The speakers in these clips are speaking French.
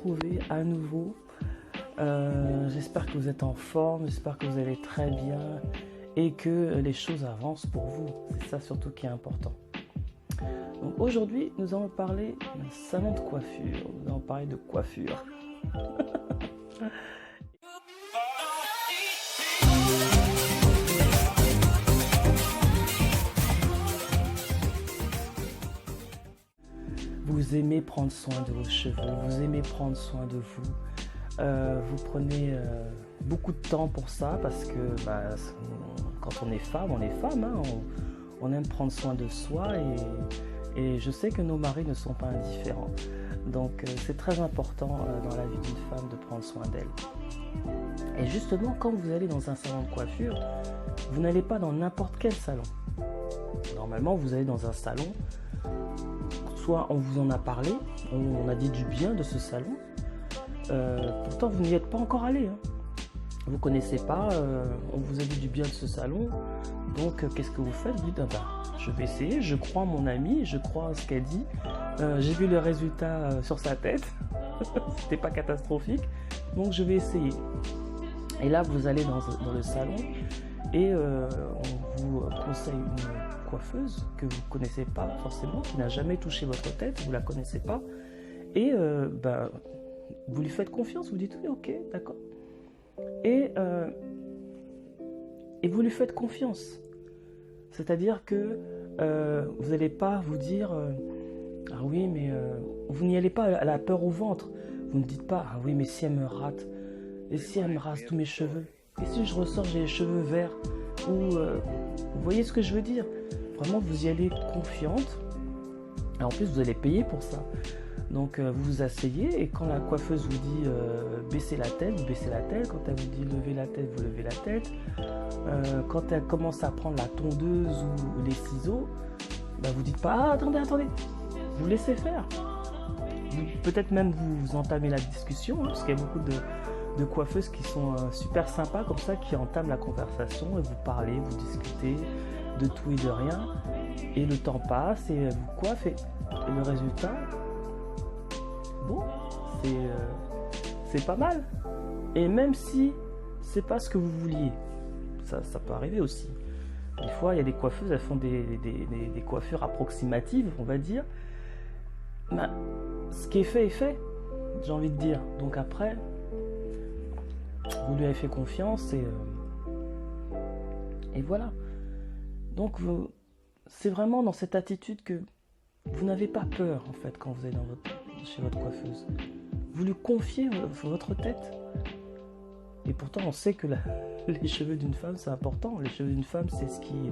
retrouver à nouveau. J'espère que vous êtes en forme, j'espère que vous allez très bien et que les choses avancent pour vous. C'est ça surtout qui est important. Donc aujourd'hui, nous allons parler d'un salon de coiffure. Nous allons parler de coiffure. Vous aimez prendre soin de vos cheveux, vous aimez prendre soin de vous. Vous prenez beaucoup de temps pour ça parce que quand on est femme, hein, on aime prendre soin de soi et je sais que nos maris ne sont pas indifférents. Donc c'est très important dans la vie d'une femme de prendre soin d'elle. Et justement, quand vous allez dans un salon de coiffure, vous n'allez pas dans n'importe quel salon. Normalement, vous allez dans un salon, soit on vous en a parlé, on a dit du bien de ce salon, pourtant vous n'y êtes pas encore allé. Hein. Vous ne connaissez pas, on vous a dit du bien de ce salon, donc qu'est-ce que vous faites? Vous dites, je vais essayer, je crois en mon amie, je crois en ce qu'elle dit, j'ai vu le résultat sur sa tête, c'était pas catastrophique, donc je vais essayer. Et là vous allez dans le salon et on vous conseille une coiffeuse que vous ne connaissez pas forcément, qui n'a jamais touché votre tête, vous ne la connaissez pas, et vous lui faites confiance, vous dites oui, ok, d'accord. Et vous lui faites confiance. C'est-à-dire que vous n'allez pas vous dire ah oui, mais vous n'y allez pas à la peur au ventre. Vous ne dites pas ah oui, mais si elle me rate, et si elle me rase tous mes cheveux, et si je ressors j'ai les cheveux verts, ou vous voyez ce que je veux dire? Vraiment, vous y allez confiante. Et en plus, vous allez payer pour ça. Donc vous vous asseyez et quand la coiffeuse vous dit baissez la tête, vous baissez la tête. Quand elle vous dit levez la tête, vous levez la tête. Quand elle commence à prendre la tondeuse ou les ciseaux, vous dites pas ah, attendez, vous laissez faire. Peut-être même vous entamez la discussion, hein, parce qu'il y a beaucoup de coiffeuses qui sont super sympas comme ça, qui entament la conversation et vous parlez, vous discutez de tout et de rien. Et le temps passe et vous coiffez. Et le résultat, bon, c'est pas mal. Et même si c'est pas ce que vous vouliez, ça peut arriver aussi. Des fois, il y a des coiffeuses, elles font des coiffures approximatives, on va dire. Ce qui est fait, j'ai envie de dire. Donc après, vous lui avez fait confiance et voilà. Donc c'est vraiment dans cette attitude que vous n'avez pas peur en fait quand vous allez chez votre coiffeuse. Vous lui confiez votre tête. Et pourtant on sait que les cheveux d'une femme c'est important. Les cheveux d'une femme c'est ce qui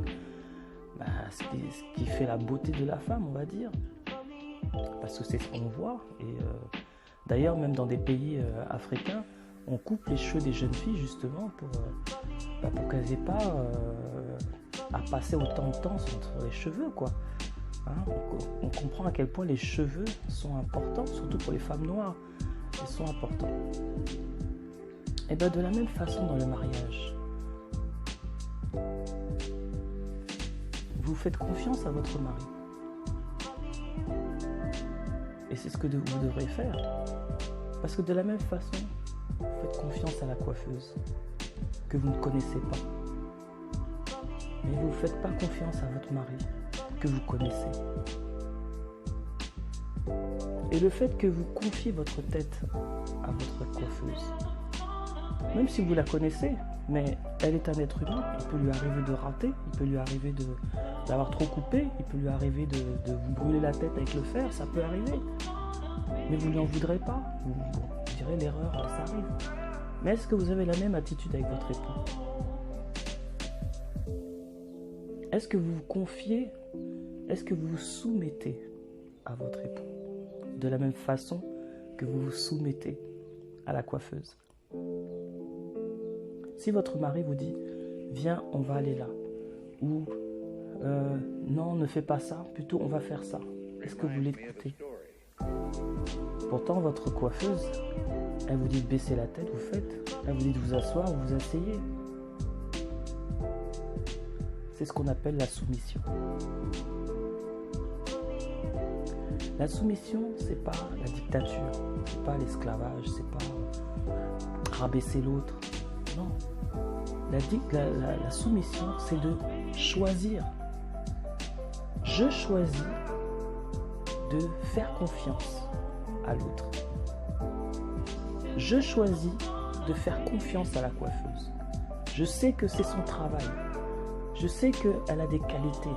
fait la beauté de la femme, on va dire. Parce que c'est ce qu'on voit. Et d'ailleurs même dans des pays africains, on coupe les cheveux des jeunes filles justement pour qu'elles n'aient pas à passer autant de temps sur les cheveux, quoi. Hein, on comprend à quel point les cheveux sont importants, surtout pour les femmes noires. Ils sont importants. Et de la même façon dans le mariage, vous faites confiance à votre mari. Et c'est ce que vous devrez faire. Parce que de la même façon, vous faites confiance à la coiffeuse que vous ne connaissez pas. Mais vous ne faites pas confiance à votre mari que vous connaissez. Et le fait que vous confiez votre tête à votre coiffeuse, même si vous la connaissez, mais elle est un être humain, il peut lui arriver de rater, il peut lui arriver d'avoir trop coupé, il peut lui arriver de vous brûler la tête avec le fer, ça peut arriver. Mais vous ne lui en voudrez pas, vous direz l'erreur, ça arrive. Mais est-ce que vous avez la même attitude avec votre époux? Est-ce que vous vous confiez, est-ce que vous vous soumettez à votre époux de la même façon que vous vous soumettez à la coiffeuse? Si votre mari vous dit « Viens, on va aller là » ou « Non, ne fais pas ça, plutôt on va faire ça », est-ce que vous l'écoutez? Pourtant, votre coiffeuse, elle vous dit de baisser la tête, vous faites. Elle vous dit de vous asseoir, vous vous asseyez. C'est ce qu'on appelle la soumission. La soumission, c'est pas la dictature, c'est pas l'esclavage, c'est pas rabaisser l'autre. Non. La soumission, c'est de choisir. Je choisis de faire confiance à l'autre. Je choisis de faire confiance à la coiffeuse. Je sais que c'est son travail. Je sais qu'elle a des qualités.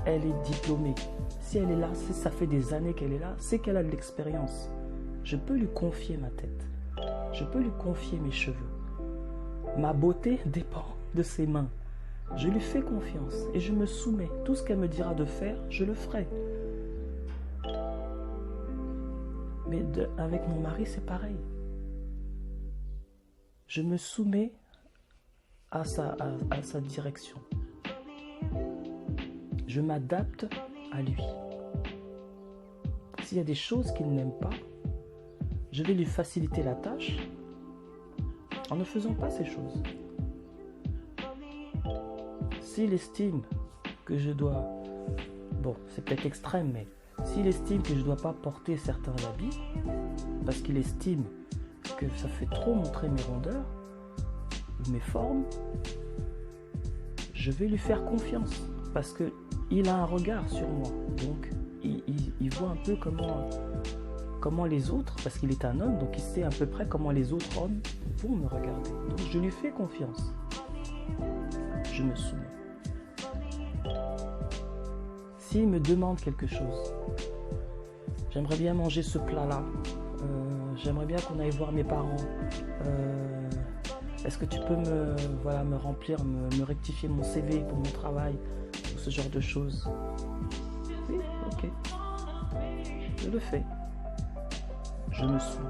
Elle est diplômée. Si elle est là, ça fait des années qu'elle est là, c'est qu'elle a de l'expérience. Je peux lui confier ma tête. Je peux lui confier mes cheveux. Ma beauté dépend de ses mains. Je lui fais confiance et je me soumets. Tout ce qu'elle me dira de faire, je le ferai. Mais avec mon mari, c'est pareil. Je me soumets à sa direction. Je m'adapte à lui. S'il y a des choses qu'il n'aime pas, je vais lui faciliter la tâche en ne faisant pas ces choses. S'il estime que je dois... Bon, c'est peut-être extrême, mais s'il estime que je ne dois pas porter certains habits, parce qu'il estime que ça fait trop montrer mes rondeurs ou mes formes, je vais lui faire confiance, parce qu'il a un regard sur moi. Donc, il voit un peu comment les autres, parce qu'il est un homme, donc il sait à peu près comment les autres hommes vont me regarder. Donc, je lui fais confiance. Je me soumets. S'il me demande quelque chose, j'aimerais bien manger ce plat-là, j'aimerais bien qu'on aille voir mes parents, est-ce que tu peux me remplir, me rectifier mon CV pour mon travail, ou ce genre de choses? Oui, ok. Je le fais. Je me soumets.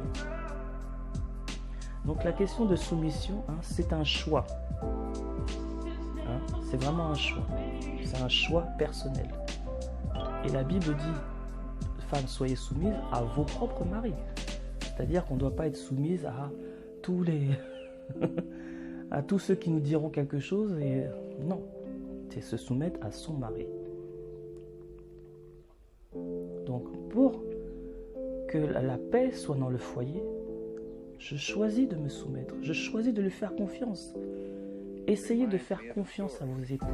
Donc la question de soumission, c'est un choix. C'est vraiment un choix. C'est un choix personnel. Et la Bible dit, femmes, soyez soumises à vos propres maris. C'est-à-dire qu'on ne doit pas être soumise à tous à tous ceux qui nous diront quelque chose. Et non, c'est se soumettre à son mari. Donc, pour que la paix soit dans le foyer, je choisis de me soumettre. Je choisis de lui faire confiance. Essayez de faire confiance à vos époux.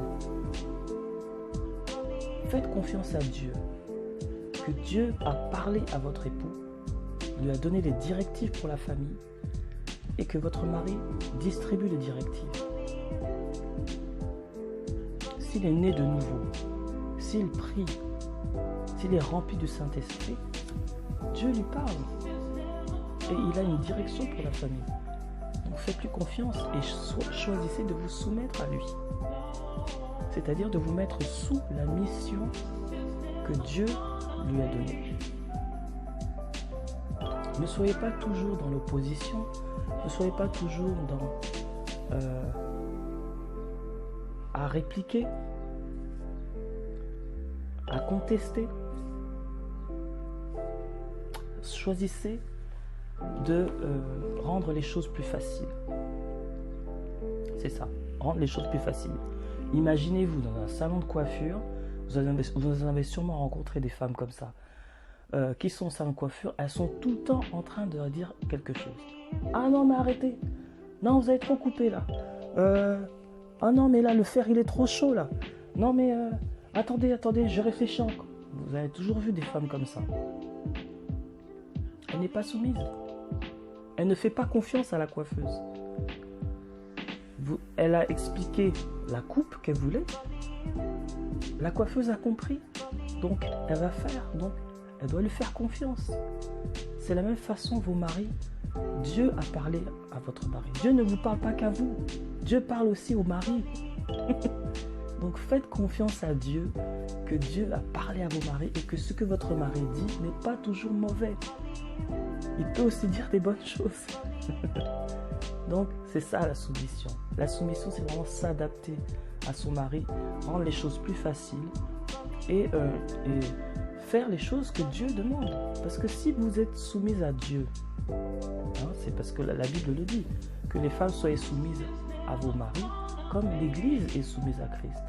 Faites confiance à Dieu. Que Dieu a parlé à votre époux, lui a donné les directives pour la famille et que votre mari distribue les directives. S'il est né de nouveau, s'il prie, s'il est rempli du Saint-Esprit, Dieu lui parle et il a une direction pour la famille. Donc faites-lui confiance et choisissez de vous soumettre à lui. C'est-à-dire de vous mettre sous la mission que Dieu lui a donnée. Ne soyez pas toujours dans l'opposition, ne soyez pas toujours à répliquer, à contester. Choisissez de rendre les choses plus faciles. C'est ça, rendre les choses plus faciles. Imaginez-vous dans un salon de coiffure, vous avez sûrement rencontré des femmes comme ça, qui sont au salon de coiffure, elles sont tout le temps en train de dire quelque chose. Ah non mais arrêtez, non vous avez trop coupé là, ah non mais là le fer il est trop chaud là, non mais attendez, je réfléchis encore. Vous avez toujours vu des femmes comme ça. Elle n'est pas soumise, elle ne fait pas confiance à la coiffeuse. Elle a expliqué la coupe qu'elle voulait. La coiffeuse a compris. Donc, elle va faire. Donc, elle doit lui faire confiance. C'est la même façon, vos maris. Dieu a parlé à votre mari. Dieu ne vous parle pas qu'à vous. Dieu parle aussi au mari. Donc, faites confiance à Dieu, que Dieu a parlé à vos maris et que ce que votre mari dit n'est pas toujours mauvais. Il peut aussi dire des bonnes choses. Donc, c'est ça la soumission. La soumission, c'est vraiment s'adapter à son mari, rendre les choses plus faciles et faire les choses que Dieu demande. Parce que si vous êtes soumise à Dieu, c'est parce que la Bible le dit, que les femmes soient soumises à vos maris comme l'Église est soumise à Christ.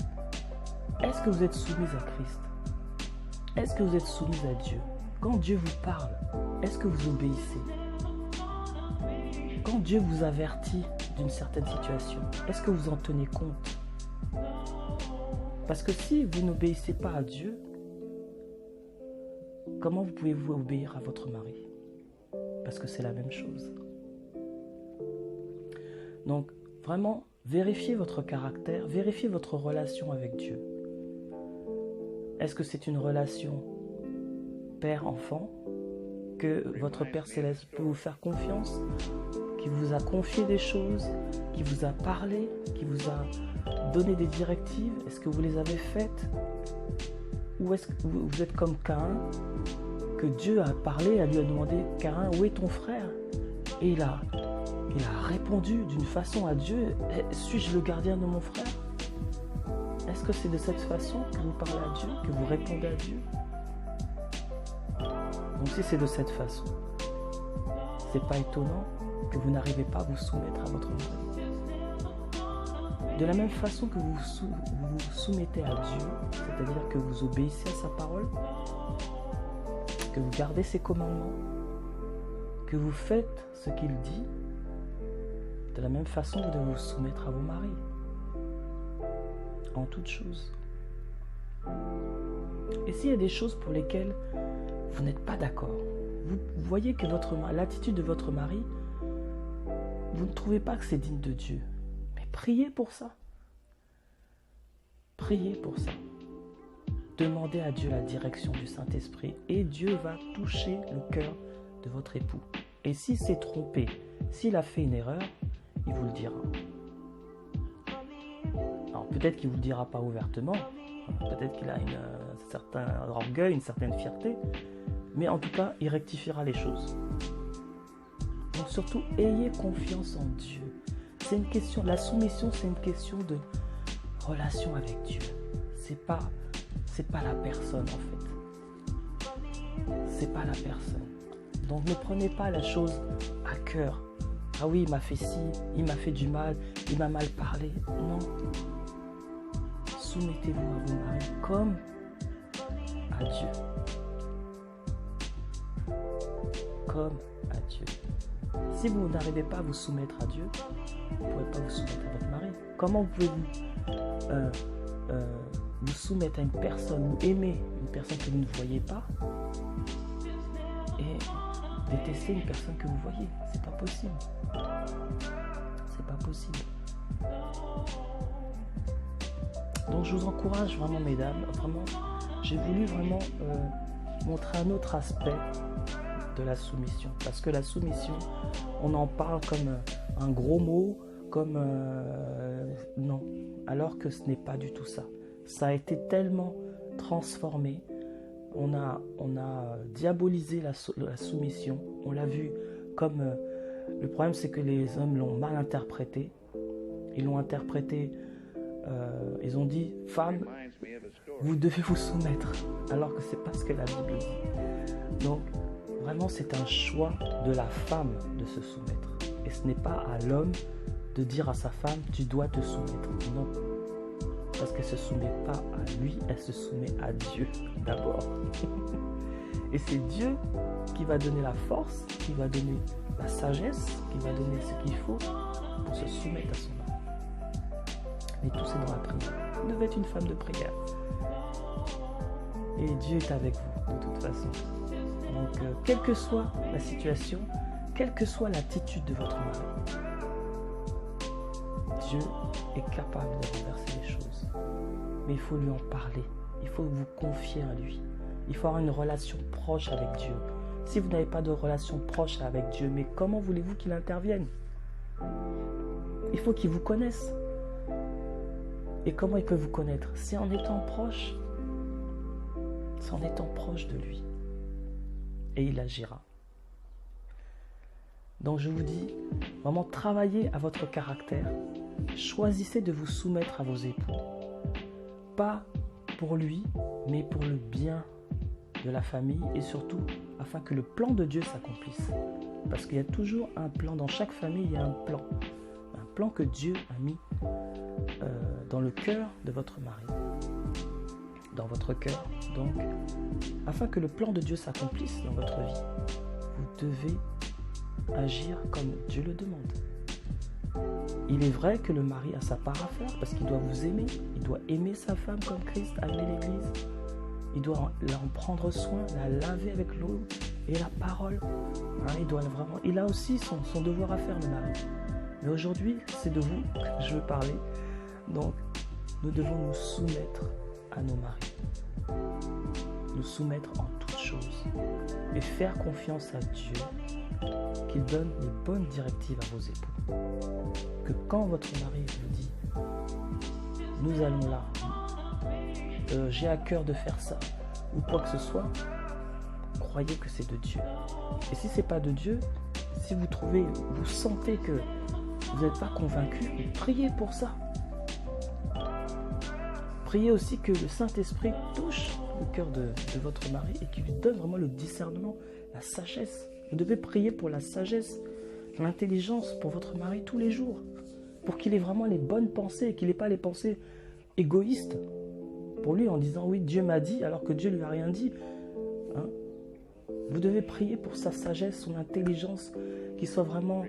Est-ce que vous êtes soumise à Christ? Est-ce que vous êtes soumise à Dieu? Quand Dieu vous parle, est-ce que vous obéissez? Quand Dieu vous avertit d'une certaine situation, est-ce que vous en tenez compte? Parce que si vous n'obéissez pas à Dieu, comment vous pouvez-vous obéir à votre mari? Parce que c'est la même chose. Donc, vraiment, vérifiez votre caractère, vérifiez votre relation avec Dieu. Est-ce que c'est une relation père-enfant, que votre Père Céleste peut vous faire confiance, qui vous a confié des choses, qui vous a parlé, qui vous a donné des directives? Est-ce que vous les avez faites? Ou est-ce que vous êtes comme Caïn, que Dieu a parlé, lui a demandé, Caïn, où est ton frère? Et il a répondu d'une façon à Dieu, suis-je le gardien de mon frère? Est-ce que c'est de cette façon que vous parlez à Dieu, que vous répondez à Dieu? Donc si c'est de cette façon, c'est pas étonnant que vous n'arrivez pas à vous soumettre à votre mari. De la même façon que vous vous soumettez à Dieu, c'est-à-dire que vous obéissez à sa parole, que vous gardez ses commandements, que vous faites ce qu'il dit, de la même façon vous devez vous soumettre à vos maris, en toutes choses. Et s'il y a des choses pour lesquelles vous n'êtes pas d'accord, vous voyez que l'attitude de votre mari, vous ne trouvez pas que c'est digne de Dieu, mais priez pour ça. Priez pour ça. Demandez à Dieu la direction du Saint-Esprit et Dieu va toucher le cœur de votre époux. Et s'il s'est trompé, s'il a fait une erreur, il vous le dira. Alors peut-être qu'il ne vous le dira pas ouvertement, peut-être qu'il a un certain orgueil, une certaine fierté, mais en tout cas, il rectifiera les choses. Donc surtout, ayez confiance en Dieu. C'est une question, la soumission, c'est une question de relation avec Dieu. C'est pas la personne en fait. C'est pas la personne. Donc ne prenez pas la chose à cœur. Ah oui, il m'a fait ci, il m'a fait du mal, il m'a mal parlé. Non. Soumettez-vous à vos maris comme à Dieu. Comme à Dieu. Si vous n'arrivez pas à vous soumettre à Dieu, vous ne pourrez pas vous soumettre à votre mari. Comment pouvez-vous vous soumettre à une personne ou aimer une personne que vous ne voyez pas et détester une personne que vous voyez? C'est pas possible. C'est pas possible. Donc je vous encourage vraiment, mesdames, vraiment, j'ai voulu vraiment montrer un autre aspect de la soumission, parce que la soumission, on en parle comme un gros mot, comme non, alors que ce n'est pas du tout ça. Ça a été tellement transformé, on a diabolisé la soumission, on l'a vu comme le problème, c'est que les hommes l'ont mal interprété. Ils l'ont interprété, ils ont dit, femme, vous devez vous soumettre, alors que c'est pas ce que la Bible dit. Donc vraiment, c'est un choix de la femme de se soumettre. Et ce n'est pas à l'homme de dire à sa femme, tu dois te soumettre. Non. Parce qu'elle ne se soumet pas à lui, elle se soumet à Dieu d'abord. Et c'est Dieu qui va donner la force, qui va donner la sagesse, qui va donner ce qu'il faut pour se soumettre à son mari. Mais tout c'est dans la prière. Vous devez être une femme de prière. Et Dieu est avec vous, de toute façon. Donc, quelle que soit la situation, quelle que soit l'attitude de votre mari, Dieu est capable de renverser les choses. Mais il faut lui en parler. Il faut vous confier à lui. Il faut avoir une relation proche avec Dieu. Si vous n'avez pas de relation proche avec Dieu, mais comment voulez-vous qu'il intervienne? Il faut qu'il vous connaisse. Et comment il peut vous connaître? C'est en étant proche. C'est en étant proche de lui. Et il agira. Donc je vous dis, vraiment travaillez à votre caractère. Choisissez de vous soumettre à vos époux. Pas pour lui, mais pour le bien de la famille et surtout afin que le plan de Dieu s'accomplisse. Parce qu'il y a toujours un plan, dans chaque famille il y a un plan. Un plan que Dieu a mis dans le cœur de votre mari. dans votre cœur. Donc, afin que le plan de Dieu s'accomplisse dans votre vie, vous devez agir comme Dieu le demande. Il est vrai que le mari a sa part à faire parce qu'il doit vous aimer. Il doit aimer sa femme comme Christ a aimé l'Église. Il doit en prendre soin, la laver avec l'eau et la parole. Il a aussi son devoir à faire, le mari. Mais aujourd'hui, c'est de vous que je veux parler. Donc, nous devons nous soumettre à nos maris. Nous soumettre en toutes choses. Et faire confiance à Dieu qu'il donne les bonnes directives à vos époux. Que quand votre mari vous dit « Nous allons là, j'ai à cœur de faire ça » ou quoi que ce soit, croyez que c'est de Dieu. Et si ce n'est pas de Dieu, si vous sentez que vous n'êtes pas convaincu, priez pour ça. Priez aussi que le Saint-Esprit touche le cœur de votre mari et qu'il lui donne vraiment le discernement, la sagesse. Vous devez prier pour la sagesse, l'intelligence pour votre mari tous les jours, pour qu'il ait vraiment les bonnes pensées et qu'il n'ait pas les pensées égoïstes pour lui en disant oui, Dieu m'a dit alors que Dieu ne lui a rien dit. Hein? Vous devez prier pour sa sagesse, son intelligence, qu'il soit vraiment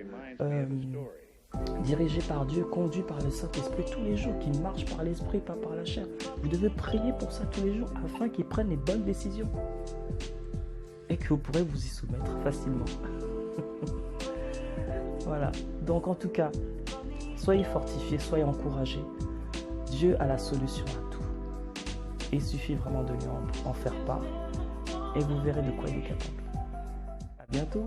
dirigé par Dieu, conduit par le Saint-Esprit tous les jours, qu'il marche par l'Esprit, pas par la chair. Vous devez prier pour ça tous les jours afin qu'il prenne les bonnes décisions et que vous pourrez vous y soumettre facilement. Voilà. Donc en tout cas, soyez fortifiés, soyez encouragés. Dieu a la solution à tout. Il suffit vraiment de lui en faire part et vous verrez de quoi il est capable. À bientôt.